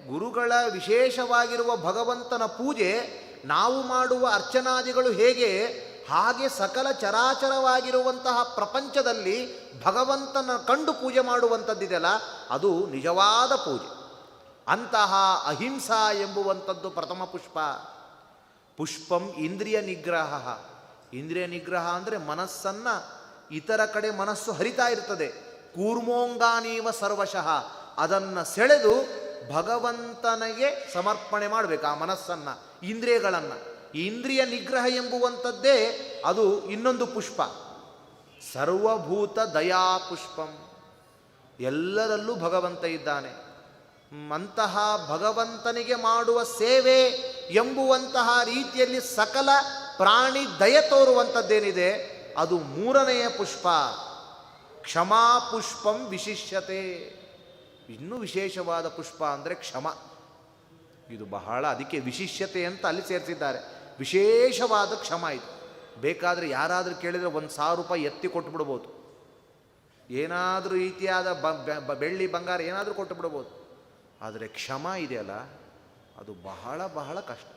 ಗುರುಗಳ ವಿಶೇಷವಾಗಿರುವ ಭಗವಂತನ ಪೂಜೆ ನಾವು ಮಾಡುವ ಅರ್ಚನಾದಿಗಳು ಹೇಗೆ, ಹಾಗೆ ಸಕಲ ಚರಾಚರವಾಗಿರುವಂತಹ ಪ್ರಪಂಚದಲ್ಲಿ ಭಗವಂತನ ಕಂಡು ಪೂಜೆ ಮಾಡುವಂಥದ್ದಿದೆಯಲ್ಲ, ಅದು ನಿಜವಾದ ಪೂಜೆ. ಅಂತಹ ಅಹಿಂಸಾ ಎಂಬುವಂಥದ್ದು ಪ್ರಥಮ ಪುಷ್ಪ. ಪುಷ್ಪಂ ಇಂದ್ರಿಯ ನಿಗ್ರಹ. ಇಂದ್ರಿಯ ನಿಗ್ರಹ ಅಂದರೆ ಮನಸ್ಸನ್ನು ಇತರ ಕಡೆ ಮನಸ್ಸು ಹರಿತಾ ಇರ್ತದೆ, ಕೂರ್ಮೋಂಗಾನೀವ ಸರ್ವಶಃ, ಅದನ್ನು ಸೆಳೆದು ಭಗವಂತನಿಗೆ ಸಮರ್ಪಣೆ ಮಾಡಬೇಕು ಆ ಮನಸ್ಸನ್ನು, ಇಂದ್ರಿಯಗಳನ್ನು. ಇಂದ್ರಿಯ ನಿಗ್ರಹ ಎಂಬುವಂಥದ್ದೇ ಅದು ಇನ್ನೊಂದು ಪುಷ್ಪ. ಸರ್ವಭೂತ ದಯಾ ಪುಷ್ಪಂ. ಎಲ್ಲರಲ್ಲೂ ಭಗವಂತ ಇದ್ದಾನೆ. ಅಂತಹ ಭಗವಂತನಿಗೆ ಮಾಡುವ ಸೇವೆ ಎಂಬುವಂತಹ ರೀತಿಯಲ್ಲಿ ಸಕಲ ಪ್ರಾಣಿ ದಯ ತೋರುವಂಥದ್ದೇನಿದೆ ಅದು ಮೂರನೆಯ ಪುಷ್ಪ. ಕ್ಷಮಾ ಪುಷ್ಪಂ ವಿಶಿಷ್ಯತೆ. ಇನ್ನೂ ವಿಶೇಷವಾದ ಪುಷ್ಪ ಅಂದರೆ ಕ್ಷಮ. ಇದು ಬಹಳ, ಅದಕ್ಕೆ ವಿಶಿಷ್ಯತೆ ಅಂತ ಅಲ್ಲಿ ಸೇರಿಸಿದ್ದಾರೆ. ವಿಶೇಷವಾದ ಕ್ಷಮ ಇದು. ಬೇಕಾದರೆ ಯಾರಾದರೂ ಕೇಳಿದರೆ 1,000 ರೂಪಾಯಿ ಎತ್ತಿ ಕೊಟ್ಟು ಬಿಡ್ಬೋದು, ಏನಾದರೂ ರೀತಿಯಾದ ಬೆಳ್ಳಿ ಬಂಗಾರ ಏನಾದರೂ ಕೊಟ್ಟು ಬಿಡ್ಬೋದು. ಆದರೆ ಕ್ಷಮ ಇದೆಯಲ್ಲ, ಅದು ಬಹಳ ಬಹಳ ಕಷ್ಟ.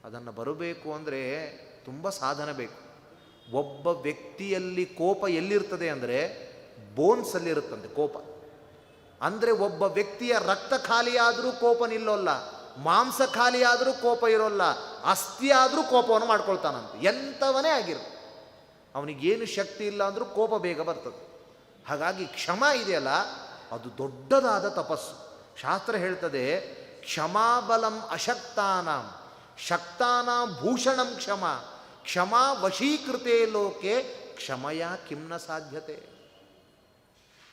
ಅದನ್ನು ಬರಬೇಕು ಅಂದರೆ ತುಂಬ ಸಾಧನೆ ಬೇಕು. ಒಬ್ಬ ವ್ಯಕ್ತಿಯಲ್ಲಿ ಕೋಪ ಎಲ್ಲಿರ್ತದೆ ಅಂದರೆ ಬೋನ್ಸಲ್ಲಿರುತ್ತಂತೆ ಕೋಪ. ಅಂದರೆ ಒಬ್ಬ ವ್ಯಕ್ತಿಯ ರಕ್ತ ಖಾಲಿಯಾದರೂ ಕೋಪ ನಿಲ್ಲೋಲ್ಲ, ಮಾಂಸ ಖಾಲಿಯಾದರೂ ಕೋಪ ಇರೋಲ್ಲ, ಅಸ್ಥಿ ಆದರೂ ಕೋಪವನ್ನು ಮಾಡ್ಕೊಳ್ತಾನಂತೆ. ಎಂಥವನೇ ಆಗಿರು, ಅವನಿಗೇನು ಶಕ್ತಿ ಇಲ್ಲ ಅಂದರೂ ಕೋಪ ಬೇಗ ಬರ್ತದೆ. ಹಾಗಾಗಿ ಕ್ಷಮ ಇದೆಯಲ್ಲ, ಅದು ದೊಡ್ಡದಾದ ತಪಸ್ಸು. ಶಾಸ್ತ್ರ ಹೇಳ್ತದೆ, ಕ್ಷಮಾಬಲಂ ಅಶಕ್ತಾನಾಂ ಶಕ್ತಾನಾಂ ಭೂಷಣಂ ಕ್ಷಮ, ಕ್ಷಮಾ ವಶೀಕೃತೆ ಲೋಕೆ ಕ್ಷಮಯ ಕಿಮ್ನ ಸಾಧ್ಯತೆ.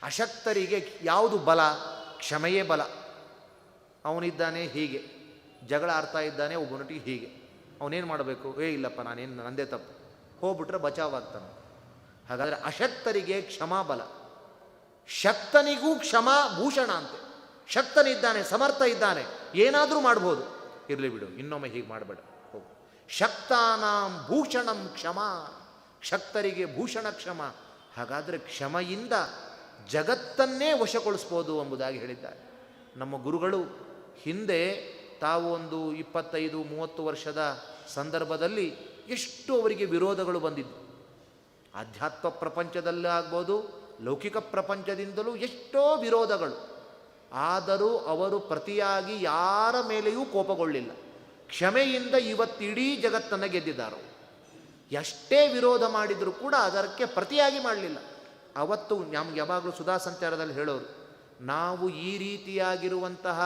ಅಶಕ್ತರಿಗೆ ಯಾವುದು ಬಲ? ಕ್ಷಮೆಯೇ ಬಲ. ಅವನಿದ್ದಾನೆ ಹೀಗೆ ಜಗಳ ಆಡ್ತಾ ಇದ್ದಾನೆ ಒಬ್ಬನೊಟ್ಟಿಗೆ ಹೀಗೆ, ಅವನೇನು ಮಾಡಬೇಕು? ಇಲ್ಲಪ್ಪ ನಾನೇನು ನಂದೇ ತಪ್ಪು, ಹೋಗ್ಬಿಟ್ರೆ ಬಚಾವಾಗ್ತಾನೆ. ಹಾಗಾದರೆ ಅಶಕ್ತರಿಗೆ ಕ್ಷಮಾ ಬಲ, ಶಕ್ತನಿಗೂ ಕ್ಷಮಾ ಭೂಷಣ ಅಂತೆ. ಶಕ್ತನಿದ್ದಾನೆ, ಸಮರ್ಥ ಇದ್ದಾನೆ, ಏನಾದರೂ ಮಾಡ್ಬೋದು, ಇರಲಿ ಬಿಡು ಇನ್ನೊಮ್ಮೆ ಹೀಗೆ ಮಾಡಬೇಡ, ಹೋಗು. ಶಕ್ತಾನಾಂ ಭೂಷಣಂ ಕ್ಷಮಾ, ಶಕ್ತರಿಗೆ ಭೂಷಣ ಕ್ಷಮ. ಹಾಗಾದರೆ ಕ್ಷಮೆಯಿಂದ ಜಗತ್ತನ್ನೇ ವಶಗೊಳಿಸ್ಬೋದು ಎಂಬುದಾಗಿ ಹೇಳಿದ್ದಾರೆ ನಮ್ಮ ಗುರುಗಳು. ಹಿಂದೆ ತಾವು ಒಂದು 25-30 ವರ್ಷದ ಸಂದರ್ಭದಲ್ಲಿ ಎಷ್ಟು ಅವರಿಗೆ ವಿರೋಧಗಳು ಬಂದಿದ್ದು. ಆಧ್ಯಾತ್ಮ ಪ್ರಪಂಚದಲ್ಲೇ ಆಗ್ಬೋದು, ಲೌಕಿಕ ಪ್ರಪಂಚದಿಂದಲೂ ಎಷ್ಟೋ ವಿರೋಧಗಳು. ಆದರೂ ಅವರು ಪ್ರತಿಯಾಗಿ ಯಾರ ಮೇಲೆಯೂ ಕೋಪಗೊಳ್ಳಿಲ್ಲ. ಕ್ಷಮೆಯಿಂದ ಇವತ್ತು ಇಡೀ ಜಗತ್ತನ್ನು ಗೆದ್ದಿದ್ದಾರೆ. ಎಷ್ಟೇ ವಿರೋಧ ಮಾಡಿದರೂ ಕೂಡ ಅದಕ್ಕೆ ಪ್ರತಿಯಾಗಿ ಮಾಡಲಿಲ್ಲ. ಅವತ್ತು ನಮ್ಗೆ ಯಾವಾಗಲೂ ಸುಧಾ ಸಂಚಾರದಲ್ಲಿ ಹೇಳೋರು, ನಾವು ಈ ರೀತಿಯಾಗಿರುವಂತಹ,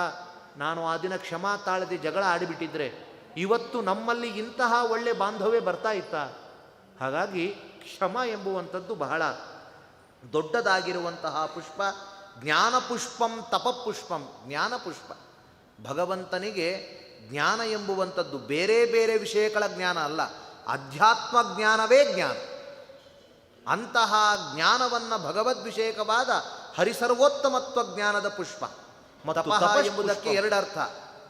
ನಾನು ಆ ದಿನ ಕ್ಷಮಾ ತಾಳದೆ ಜಗಳ ಆಡಿಬಿಟ್ಟಿದ್ರೆ ಇವತ್ತು ನಮ್ಮಲ್ಲಿ ಇಂತಹ ಒಳ್ಳೆ ಬಾಂಧವ್ಯ ಬರ್ತಾ ಇತ್ತ. ಹಾಗಾಗಿ ಕ್ಷಮ ಎಂಬುವಂಥದ್ದು ಬಹಳ ದೊಡ್ಡದಾಗಿರುವಂತಹ ಪುಷ್ಪ. ಜ್ಞಾನ ಪುಷ್ಪಂ ತಪಪುಷ್ಪಂ. ಜ್ಞಾನ ಪುಷ್ಪ, ಭಗವಂತನಿಗೆ ಜ್ಞಾನ ಎಂಬುವಂಥದ್ದು ಬೇರೆ ಬೇರೆ ವಿಷಯಗಳ ಜ್ಞಾನ ಅಲ್ಲ, ಅಧ್ಯಾತ್ಮ ಜ್ಞಾನವೇ ಜ್ಞಾನ. ಅಂತಹ ಜ್ಞಾನವನ್ನು ಭಗವದ್ವಿಷಯಕವಾದ ಹರಿಸರ್ವೋತ್ತಮತ್ವ ಜ್ಞಾನದ ಪುಷ್ಪ. ತಪ ಎಂಬುದಕ್ಕೆ 2 ಅರ್ಥ.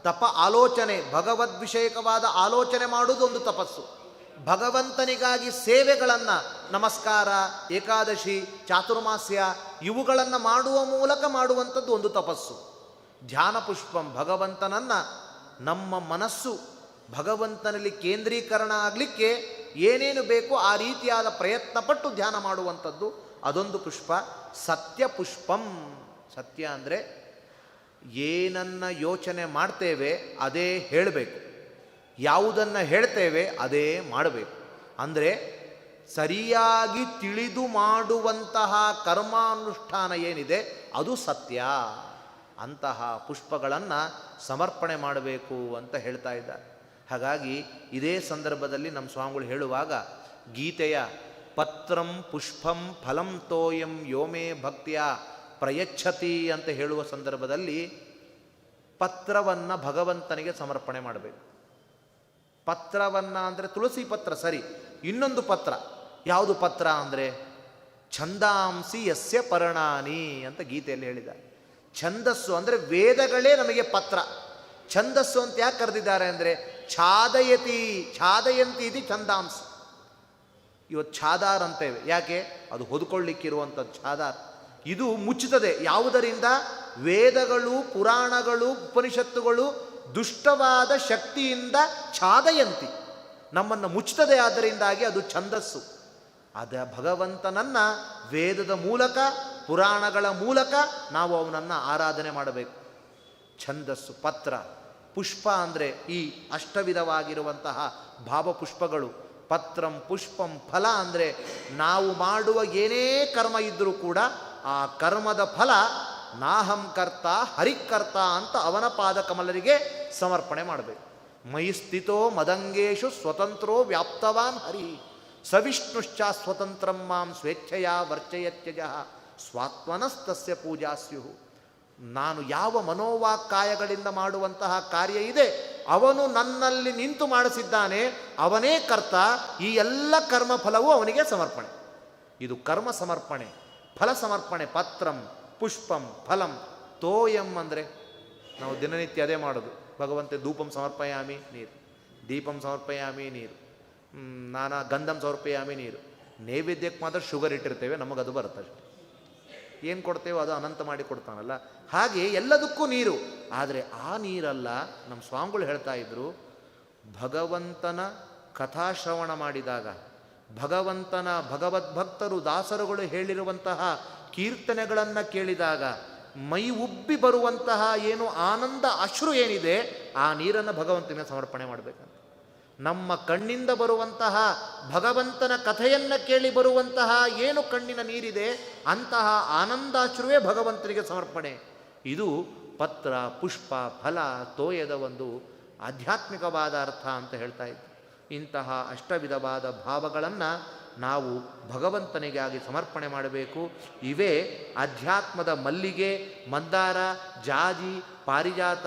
ತಪ ಆಲೋಚನೆ, ಭಗವದ್ವಿಷಯಕವಾದ ಆಲೋಚನೆ ಮಾಡುವುದು ಒಂದು ತಪಸ್ಸು. ಭಗವಂತನಿಗಾಗಿ ಸೇವೆಗಳನ್ನು, ನಮಸ್ಕಾರ, ಏಕಾದಶಿ, ಚಾತುರ್ಮಾಸ್ಯ ಇವುಗಳನ್ನು ಮಾಡುವ ಮೂಲಕ ಮಾಡುವಂಥದ್ದು ಒಂದು ತಪಸ್ಸು. ಧ್ಯಾನ ಪುಷ್ಪಂ, ಭಗವಂತನನ್ನು ನಮ್ಮ ಮನಸ್ಸು ಭಗವಂತನಲ್ಲಿ ಕೇಂದ್ರೀಕರಣ ಆಗಲಿಕ್ಕೆ ಏನೇನು ಬೇಕೋ ಆ ರೀತಿಯಾದ ಪ್ರಯತ್ನ ಪಟ್ಟು ಧ್ಯಾನ ಮಾಡುವಂಥದ್ದು ಅದೊಂದು ಪುಷ್ಪ. ಸತ್ಯ ಪುಷ್ಪಂ. ಸತ್ಯ ಅಂದರೆ ಏನನ್ನು ಯೋಚನೆ ಮಾಡ್ತೇವೆ ಅದೇ ಹೇಳಬೇಕು, ಯಾವುದನ್ನು ಹೇಳ್ತೇವೆ ಅದೇ ಮಾಡಬೇಕು. ಅಂದರೆ ಸರಿಯಾಗಿ ತಿಳಿದು ಮಾಡುವಂತಹ ಕರ್ಮಾನುಷ್ಠಾನ ಏನಿದೆ ಅದು ಸತ್ಯ. ಅಂತಹ ಪುಷ್ಪಗಳನ್ನು ಸಮರ್ಪಣೆ ಮಾಡಬೇಕು ಅಂತ ಹೇಳ್ತಾ ಇದ್ದಾರೆ. ಹಾಗಾಗಿ ಇದೇ ಸಂದರ್ಭದಲ್ಲಿ ನಮ್ಮ ಸ್ವಾಮಿಗಳು ಹೇಳುವಾಗ ಗೀತೆಯ ಪತ್ರಂ ಪುಷ್ಪಂ ಫಲಂ ತೋಯಂ ಯೋಮೇ ಭಕ್ತಿಯ ಪ್ರಯಚ್ಛತಿ ಅಂತ ಹೇಳುವ ಸಂದರ್ಭದಲ್ಲಿ ಪತ್ರವನ್ನು ಭಗವಂತನಿಗೆ ಸಮರ್ಪಣೆ ಮಾಡಬೇಕು. ಪತ್ರವನ್ನು ಅಂದರೆ ತುಳಸಿ ಪತ್ರ ಸರಿ, ಇನ್ನೊಂದು ಪತ್ರ ಯಾವುದು ಪತ್ರ ಅಂದರೆ ಛಂದಾಂಸಿ ಯಸ್ಯ ಪರ್ಣಾನಿ ಅಂತ ಗೀತೆಯಲ್ಲಿ ಹೇಳಿದ್ದಾರೆ. ಛಂದಸ್ಸು ಅಂದರೆ ವೇದಗಳೇ ನಮಗೆ ಪತ್ರ. ಛಂದಸ್ಸು ಅಂತ ಯಾಕೆ ಕರೆದಿದ್ದಾರೆ ಅಂದರೆ ಛಾದಯಂತಿ ಇದು ಛಂದಾಂಸ. ಇವತ್ತು ಛಾದಾರ್ ಅಂತೇವೆ, ಯಾಕೆ? ಅದು ಹೊದ್ಕೊಳ್ಳಿಕ್ಕಿರುವಂಥದ್ದು ಛಾದಾರ್. ಇದು ಮುಚ್ಚುತ್ತದೆ ಯಾವುದರಿಂದ? ವೇದಗಳು, ಪುರಾಣಗಳು, ಉಪನಿಷತ್ತುಗಳು ದುಷ್ಟವಾದ ಶಕ್ತಿಯಿಂದ ಛಾದಯಂತಿ, ನಮ್ಮನ್ನು ಮುಚ್ಚುತ್ತದೆ. ಆದ್ದರಿಂದಾಗಿ ಅದು ಛಂದಸ್ಸು. ಅದ ಭಗವಂತನನ್ನ ವೇದದ ಮೂಲಕ, ಪುರಾಣಗಳ ಮೂಲಕ ನಾವು ಅವನನ್ನು ಆರಾಧನೆ ಮಾಡಬೇಕು. ಛಂದಸ್ಸು, ಪತ್ರ, ಪುಷ್ಪ ಅಂದರೆ ಈ ಅಷ್ಟವಿಧವಾಗಿರುವಂತಹ ಭಾವಪುಷ್ಪಗಳು. ಪತ್ರಂ ಪುಷ್ಪಂ ಫಲ ಅಂದರೆ ನಾವು ಮಾಡುವ ಏನೇ ಕರ್ಮ ಇದ್ದರೂ ಕೂಡ ಆ ಕರ್ಮದ ಫಲ ನಾಹಂ ಕರ್ತ ಹರಿಕರ್ತ ಅಂತ ಅವನ ಪಾದಕಮಲರಿಗೆ ಸಮರ್ಪಣೆ ಮಾಡಬೇಕು. ಮಯಿ ಸ್ಥಿತೋ ಮದಂಗೇಶು ಸ್ವತಂತ್ರೋ ವ್ಯಾಪ್ತವಾನ್ ಹರಿ ಸವಿಷ್ಣುಶ್ಚ ಸ್ವತಂತ್ರಂ ಮಾಂ ಸ್ವೇಚ್ಛೆಯ ವರ್ಚಯತ್ಯಜ ಸ್ವಾತ್ಮನಸ್ತಸ್ಯ ಪೂಜಾ ಸ್ಯುಹು. ನಾನು ಯಾವ ಮನೋವಾಕ್ಕಾಯಗಳಿಂದ ಮಾಡುವಂತಹ ಕಾರ್ಯ ಇದೆ ಅವನು ನನ್ನಲ್ಲಿ ನಿಂತು ಮಾಡಿಸಿದ್ದಾನೆ, ಅವನೇ ಕರ್ತ. ಈ ಎಲ್ಲ ಕರ್ಮಫಲವೂ ಅವನಿಗೆ ಸಮರ್ಪಣೆ. ಇದು ಕರ್ಮ ಸಮರ್ಪಣೆ, ಫಲ ಸಮರ್ಪಣೆ. ಪತ್ರಂ ಪುಷ್ಪಂ ಫಲಂ ತೋಯಂ ಅಂದರೆ ನಾವು ದಿನನಿತ್ಯ ಅದೇ ಮಾಡೋದು. ಭಗವಂತೆ ಧೂಪಂ ಸಮರ್ಪಯಾಮಿ ನೀರು, ದೀಪಂ ಸಮರ್ಪಯಾಮಿ ನೀರು, ನಾನಾ ಗಂಧಂ ಸಮರ್ಪಯಾಮಿ ನೀರು. ನೈವೇದ್ಯಕ್ಕೆ ಮಾತ್ರ ಶುಗರ್ ಇಟ್ಟಿರ್ತೇವೆ, ನಮಗದು ಬರುತ್ತೆ. ಏನು ಕೊಡ್ತೇವೋ ಅದು ಅನಂತ ಮಾಡಿ ಕೊಡ್ತಾನಲ್ಲ. ಹಾಗೆ ಎಲ್ಲದಕ್ಕೂ ನೀರು. ಆದರೆ ಆ ನೀರಲ್ಲ. ನಮ್ಮ ಸ್ವಾಮಿಗಳು ಹೇಳ್ತಾ ಇದ್ರು, ಭಗವಂತನ ಕಥಾಶ್ರವಣ ಮಾಡಿದಾಗ, ಭಗವಂತನ ಭಗವದ್ಭಕ್ತರು ದಾಸರುಗಳು ಹೇಳಿರುವಂತಹ ಕೀರ್ತನೆಗಳನ್ನು ಕೇಳಿದಾಗ ಮೈ ಉಬ್ಬಿ ಬರುವಂತಹ ಏನು ಆನಂದ ಅಶ್ರು ಏನಿದೆ, ಆ ನೀರನ್ನು ಭಗವಂತನಿಗೆ ಸಮರ್ಪಣೆ ಮಾಡಬೇಕಂತ. ನಮ್ಮ ಕಣ್ಣಿಂದ ಬರುವಂತಹ ಭಗವಂತನ ಕಥೆಯನ್ನು ಕೇಳಿ ಬರುವಂತಹ ಏನು ಕಣ್ಣಿನ ನೀರಿದೆ, ಅಂತಹ ಆನಂದಾಶ್ರುವೇ ಭಗವಂತನಿಗೆ ಸಮರ್ಪಣೆ. ಇದು ಪತ್ರ, ಪುಷ್ಪ, ಫಲ, ತೋಯದ ಒಂದು ಆಧ್ಯಾತ್ಮಿಕವಾದ ಅರ್ಥ ಅಂತ ಹೇಳ್ತಾ ಇತ್ತು. ಇಂತಹ ಅಷ್ಟವಿಧವಾದ ಭಾವಗಳನ್ನು ನಾವು ಭಗವಂತನಿಗಾಗಿ ಸಮರ್ಪಣೆ ಮಾಡಬೇಕು. ಇವೇ ಅಧ್ಯಾತ್ಮದ ಮಲ್ಲಿಗೆ, ಮಂದಾರ, ಜಾಜಿ, ಪಾರಿಜಾತ,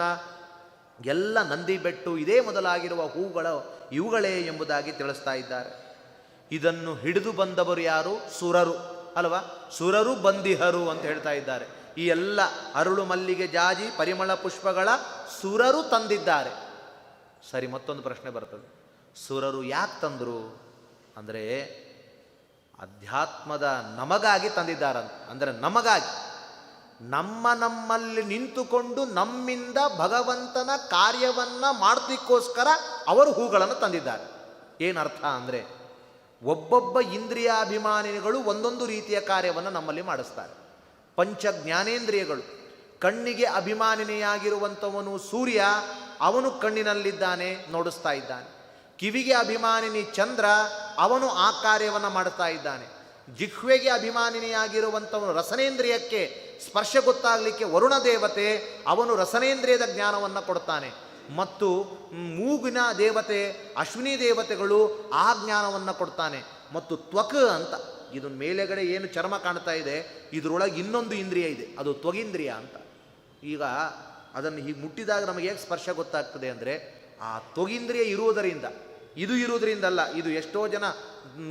ಎಲ್ಲ ನಂದಿಬೆಟ್ಟು, ಇದೇ ಮೊದಲಾಗಿರುವ ಹೂಗಳು ಇವುಗಳೇ ಎಂಬುದಾಗಿ ತಿಳಿಸ್ತಾ ಇದ್ದಾರೆ. ಇದನ್ನು ಹಿಡಿದು ಬಂದವರು ಯಾರು? ಸುರರು ಅಲ್ವಾ? ಸುರರು ಬಂದಿಹರು ಅಂತ ಹೇಳ್ತಾ ಇದ್ದಾರೆ. ಈ ಎಲ್ಲ ಅರಳು, ಮಲ್ಲಿಗೆ, ಜಾಜಿ, ಪರಿಮಳ ಪುಷ್ಪಗಳ ಸುರರು ತಂದಿದ್ದಾರೆ. ಸರಿ, ಮತ್ತೊಂದು ಪ್ರಶ್ನೆ ಬರ್ತದೆ. ಸುರರು ಯಾಕೆ ತಂದರು ಅಂದರೆ ಅಧ್ಯಾತ್ಮದ ನಮಗಾಗಿ ತಂದಿದ್ದಾರಂತ. ಅಂದರೆ ನಮಗಾಗಿ, ನಮ್ಮಲ್ಲಿ ನಿಂತುಕೊಂಡು ನಮ್ಮಿಂದ ಭಗವಂತನ ಕಾರ್ಯವನ್ನು ಮಾಡಲಿಕ್ಕೋಸ್ಕರ ಅವರು ಹೂಗಳನ್ನು ತಂದಿದ್ದಾರೆ. ಏನರ್ಥ ಅಂದರೆ ಒಬ್ಬೊಬ್ಬ ಇಂದ್ರಿಯಾಭಿಮಾನಿಗಳು ಒಂದೊಂದು ರೀತಿಯ ಕಾರ್ಯವನ್ನು ನಮ್ಮಲ್ಲಿ ಮಾಡಿಸ್ತಾರೆ. ಪಂಚ ಜ್ಞಾನೇಂದ್ರಿಯಗಳು, ಕಣ್ಣಿಗೆ ಅಭಿಮಾನಿನಿಯಾಗಿರುವಂಥವನು ಸೂರ್ಯ, ಅವನು ಕಣ್ಣಿನಲ್ಲಿದ್ದಾನೆ, ನೋಡಿಸ್ತಾ ಇದ್ದಾನೆ. ಕಿವಿಗೆ ಅಭಿಮಾನಿನಿ ಚಂದ್ರ, ಅವನು ಆ ಕಾರ್ಯವನ್ನು ಮಾಡ್ತಾ ಇದ್ದಾನೆ. ಜಿಹ್ವೆಗೆ ಅಭಿಮಾನಿನಿಯಾಗಿರುವಂಥವನು ರಸನೇಂದ್ರಿಯಕ್ಕೆ ಸ್ಪರ್ಶ ಗೊತ್ತಾಗಲಿಕ್ಕೆ ವರುಣ ದೇವತೆ, ಅವನು ರಸನೇಂದ್ರಿಯದ ಜ್ಞಾನವನ್ನು ಕೊಡ್ತಾನೆ. ಮತ್ತು ಮೂಗಿನ ದೇವತೆ ಅಶ್ವಿನಿ ದೇವತೆಗಳು ಆ ಜ್ಞಾನವನ್ನು ಕೊಡ್ತಾನೆ. ಮತ್ತು ತ್ವಕ್ ಅಂತ, ಇದು ಮೇಲೆಗಡೆ ಏನು ಚರ್ಮ ಕಾಣ್ತಾ ಇದೆ, ಇದರೊಳಗೆ ಇನ್ನೊಂದು ಇಂದ್ರಿಯ ಇದೆ, ಅದು ತ್ವಗಿಂದ್ರಿಯ ಅಂತ. ಈಗ ಅದನ್ನು ಹೀಗೆ ಮುಟ್ಟಿದಾಗ ನಮಗೆ ಹೇಗೆ ಸ್ಪರ್ಶ ಗೊತ್ತಾಗ್ತದೆ ಅಂದರೆ ಆ ತ್ವಗಿಂದ್ರಿಯ ಇರುವುದರಿಂದ, ಇದು ಇರುವುದರಿಂದಲ್ಲ. ಇದು ಎಷ್ಟೋ ಜನ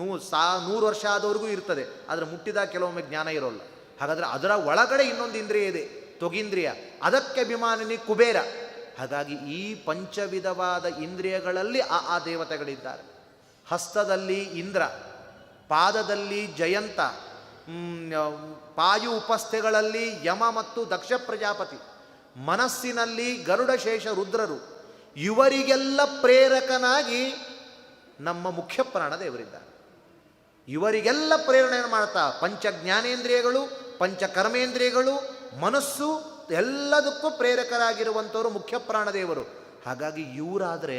100 ವರ್ಷ ಆದವರೆಗೂ ಇರ್ತದೆ, ಆದರೆ ಮುಟ್ಟಿದಾಗ ಕೆಲವೊಮ್ಮೆ ಜ್ಞಾನ ಇರೋಲ್ಲ. ಹಾಗಾದರೆ ಅದರ ಒಳಗಡೆ ಇನ್ನೊಂದು ಇಂದ್ರಿಯ ಇದೆ, ತ್ವಗಿಂದ್ರಿಯ, ಅದಕ್ಕೆ ಅಭಿಮಾನಿನಿ ಕುಬೇರ. ಹಾಗಾಗಿ ಈ ಪಂಚವಿಧವಾದ ಇಂದ್ರಿಯಗಳಲ್ಲಿ ಆ ದೇವತೆಗಳಿದ್ದಾರೆ. ಹಸ್ತದಲ್ಲಿ ಇಂದ್ರ, ಪಾದದಲ್ಲಿ ಜಯಂತ, ಪಾಯು ಉಪಸ್ಥೆಗಳಲ್ಲಿ ಯಮ ಮತ್ತು ದಕ್ಷ ಪ್ರಜಾಪತಿ, ಮನಸ್ಸಿನಲ್ಲಿ ಗರುಡಶೇಷ ರುದ್ರರು. ಇವರಿಗೆಲ್ಲ ಪ್ರೇರಕನಾಗಿ ನಮ್ಮ ಮುಖ್ಯ ಪ್ರಾಣದೇವರಿದ್ದಾರೆ. ಇವರಿಗೆಲ್ಲ ಪ್ರೇರಣೆಯನ್ನು ಮಾಡ್ತಾ ಪಂಚ ಜ್ಞಾನೇಂದ್ರಿಯಗಳು, ಪಂಚ ಕರ್ಮೇಂದ್ರಿಯಗಳು, ಮನಸ್ಸು ಎಲ್ಲದಕ್ಕೂ ಪ್ರೇರಕರಾಗಿರುವಂಥವರು ಮುಖ್ಯ ಪ್ರಾಣದೇವರು. ಹಾಗಾಗಿ ಇವರಾದರೆ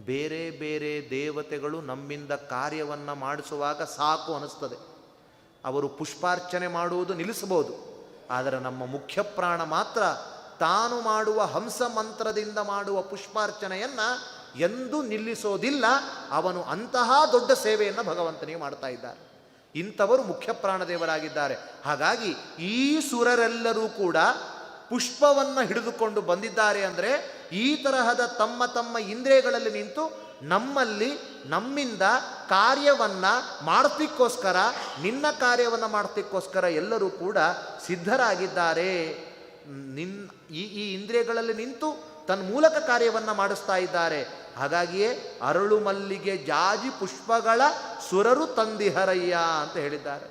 ಬೇರೆ ಬೇರೆ ದೇವತೆಗಳು ನಮ್ಮಿಂದ ಕಾರ್ಯವನ್ನು ಮಾಡಿಸುವಾಗ ಸಾಕು ಅನ್ನಿಸ್ತದೆ. ಅವರು ಪುಷ್ಪಾರ್ಚನೆ ಮಾಡುವುದು ನಿಲ್ಲಿಸಬಹುದು, ಆದರೆ ನಮ್ಮ ಮುಖ್ಯ ಪ್ರಾಣ ಮಾತ್ರ ತಾನು ಮಾಡುವ ಹಂಸ ಮಂತ್ರದಿಂದ ಮಾಡುವ ಪುಷ್ಪಾರ್ಚನೆಯನ್ನು ಎಂದೂ ನಿಲ್ಲಿಸೋದಿಲ್ಲ. ಅವನು ಅಂತಹ ದೊಡ್ಡ ಸೇವೆಯನ್ನು ಭಗವಂತನಿಗೆ ಮಾಡ್ತಾ ಇದ್ದಾರೆ. ಇಂಥವರು ಮುಖ್ಯ ಪ್ರಾಣದೇವರಾಗಿದ್ದಾರೆ. ಹಾಗಾಗಿ ಈ ಸುರರೆಲ್ಲರೂ ಕೂಡ ಪುಷ್ಪವನ್ನು ಹಿಡಿದುಕೊಂಡು ಬಂದಿದ್ದಾರೆ. ಅಂದರೆ ಈ ತರಹದ ತಮ್ಮ ತಮ್ಮ ಇಂದ್ರಿಯಗಳಲ್ಲಿ ನಿಂತು ನಮ್ಮಿಂದ ಕಾರ್ಯವನ್ನು ಮಾಡಲಿಕ್ಕೋಸ್ಕರ, ನಿನ್ನ ಕಾರ್ಯವನ್ನು ಮಾಡಲಿಕ್ಕೋಸ್ಕರ ಎಲ್ಲರೂ ಕೂಡ ಸಿದ್ಧರಾಗಿದ್ದಾರೆ. ಈ ಇಂದ್ರಿಯಗಳಲ್ಲಿ ನಿಂತು ತನ್ನ ಮೂಲಕ ಕಾರ್ಯವನ್ನು ಮಾಡಿಸ್ತಾ ಇದ್ದಾರೆ. ಹಾಗಾಗಿಯೇ ಅರಳು ಮಲ್ಲಿಗೆ ಜಾಜಿ ಪುಷ್ಪಗಳ ಸುರರು ತಂದಿಹರಯ್ಯ ಅಂತ ಹೇಳಿದ್ದಾರೆ.